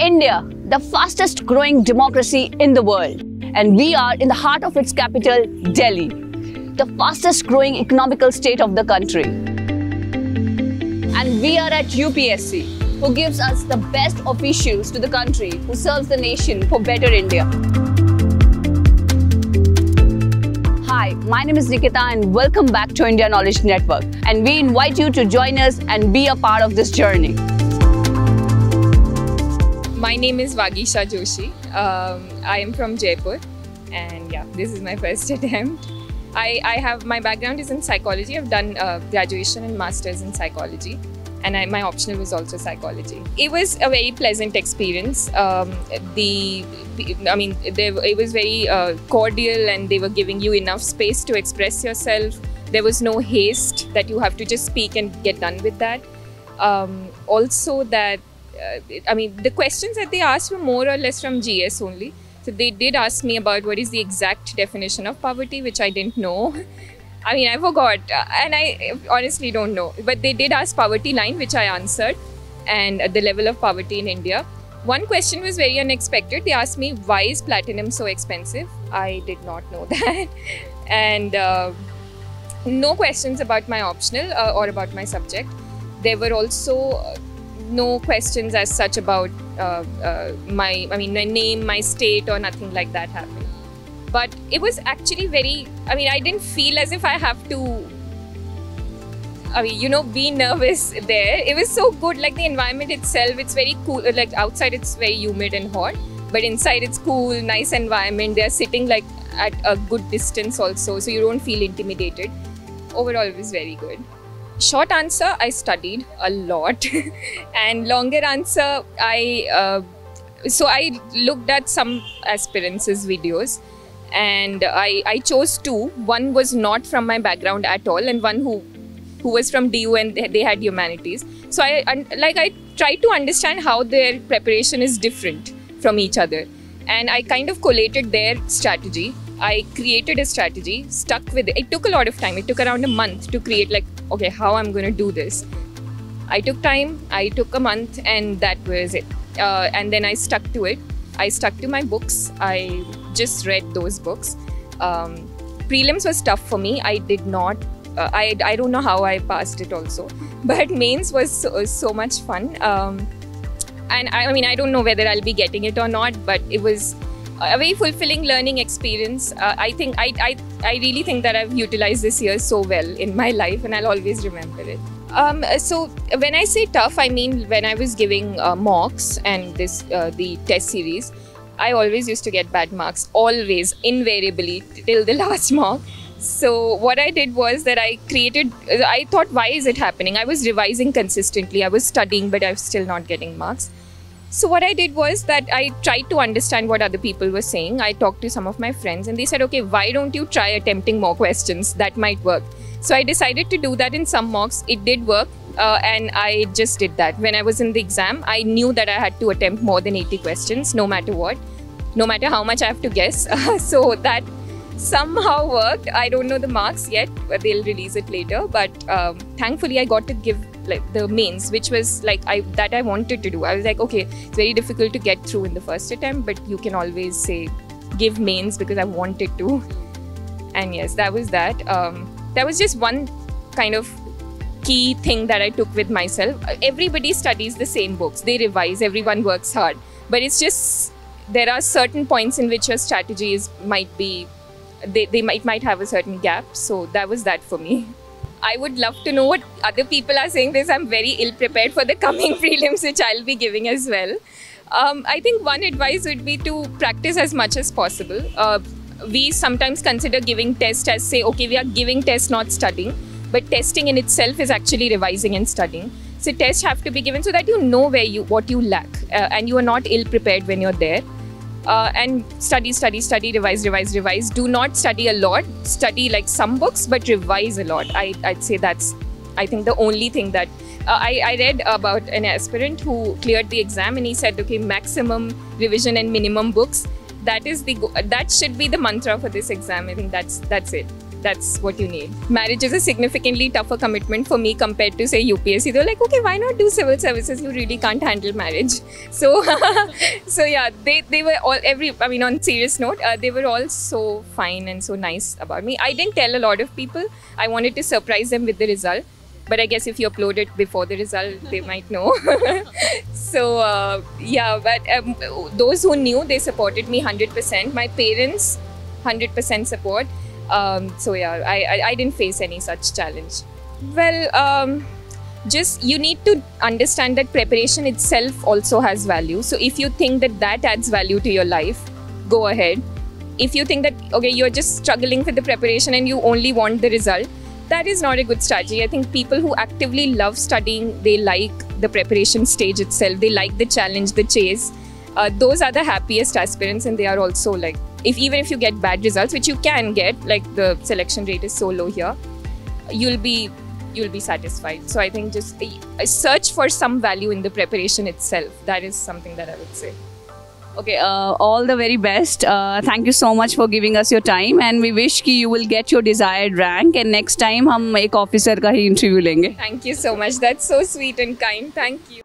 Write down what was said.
India, the fastest growing democracy in the world, and we are in the heart of its capital, Delhi, the fastest growing economical state of the country. And we are at UPSC, who gives us the best officials to the country, who serves the nation for better India. Hi, my name is Nikita and welcome back to India Knowledge Network. And we invite you to join us and be a part of this journey. My name is Vagisha Joshi. I am from Jaipur, and yeah, this is my first attempt. My background is in psychology. I've done graduation and masters in psychology, and my optional was also psychology. It was a very pleasant experience. It was very cordial, and they were giving you enough space to express yourself. There was no haste that you have to just speak and get done with that. The questions that they asked were more or less from GS only. So they did ask me about what is the exact definition of poverty, which I didn't know. I forgot, and I honestly don't know. But they did ask poverty line, which I answered, and the level of poverty in India. One question was very unexpected. They asked me, why is platinum so expensive? I did not know that. And no questions about my optional or about my subject. There were also no questions as such about my name, my state, or nothing like that happened. But it was actually very, I didn't feel as if I have to, be nervous there. It was so good, like the environment itself, it's very cool. Like outside it's very humid and hot, but inside it's cool, nice environment. They're sitting like at a good distance also, so you don't feel intimidated. Overall, it was very good. Short answer, I studied a lot. And longer answer, I looked at some aspirants' videos, and I chose two. One was not from my background at all, and one who was from DU and they had humanities. So I tried to understand how their preparation is different from each other, and I kind of collated their strategy. I created a strategy, stuck with it. It took a lot of time. It took around a month to create, okay, how I'm going to do this. I took time, I took a month, and that was it. And then I stuck to it. I stuck to my books. I just read those books. Prelims was tough for me. I did not, I don't know how I passed it also. But mains was so much fun. And I don't know whether I'll be getting it or not, but it was a very fulfilling learning experience. I really think that I've utilized this year so well in my life, and I'll always remember it. So when I say tough, I mean when I was giving mocks and the test series, I always used to get bad marks, always, invariably, till the last mock. So what I did was that I thought, why is it happening? I was revising consistently, I was studying, but I was still not getting marks. So what I did was that I tried to understand what other people were saying. I talked to some of my friends and they said, okay, why don't you try attempting more questions? That might work. So I decided to do that in some mocks. It did work, and I just did that. When I was in the exam, I knew that I had to attempt more than 80 questions, no matter what, no matter how much I have to guess. So that somehow worked. I don't know the marks yet, but they'll release it later. But thankfully, I got to give the mains, which was that I wanted to do. I was like, okay, it's very difficult to get through in the first attempt, but you can always say give mains because I wanted to. And yes, that was that. That was just one kind of key thing that I took with myself. Everybody studies the same books. They revise. Everyone works hard. But it's just there are certain points in which your strategies might be, they might have a certain gap. So that was that for me. I would love to know what other people are saying, because I'm very ill-prepared for the coming prelims, which I'll be giving as well. I think one advice would be to practice as much as possible. We sometimes consider giving test as, say, okay, we are giving test, not studying. But testing in itself is actually revising and studying. So tests have to be given so that you know what you lack, and you are not ill-prepared when you're there. And study, revise. Do not study a lot. Study some books, but revise a lot. I'd say that's, I think, the only thing that I read about an aspirant who cleared the exam, and he said, okay, maximum revision and minimum books. That should be the mantra for this exam. I think that's it. That's what you need. Marriage is a significantly tougher commitment for me compared to say UPSC. They're like, okay, why not do civil services? You really can't handle marriage. So, so yeah, they were all on serious note, they were all so fine and so nice about me. I didn't tell a lot of people. I wanted to surprise them with the result. But I guess if you upload it before the result, they might know. So yeah, but those who knew, they supported me 100%. My parents, 100% support. So yeah, I didn't face any such challenge. Well, just you need to understand that preparation itself also has value. So if you think that that adds value to your life, go ahead. If you think that, okay, you're just struggling with the preparation and you only want the result, that is not a good strategy. I think people who actively love studying, they like the preparation stage itself. They like the challenge, the chase. Those are the happiest aspirants, and they are also like, even if you get bad results, which you can get, like the selection rate is so low here, you'll be satisfied. So I think just search for some value in the preparation itself. That is something that I would say. Okay, all the very best. Thank you so much for giving us your time, and we wish कि you will get your desired rank, and next time हम एक officer का ही interview लेंगे. Thank you so much. That's so sweet and kind. Thank you.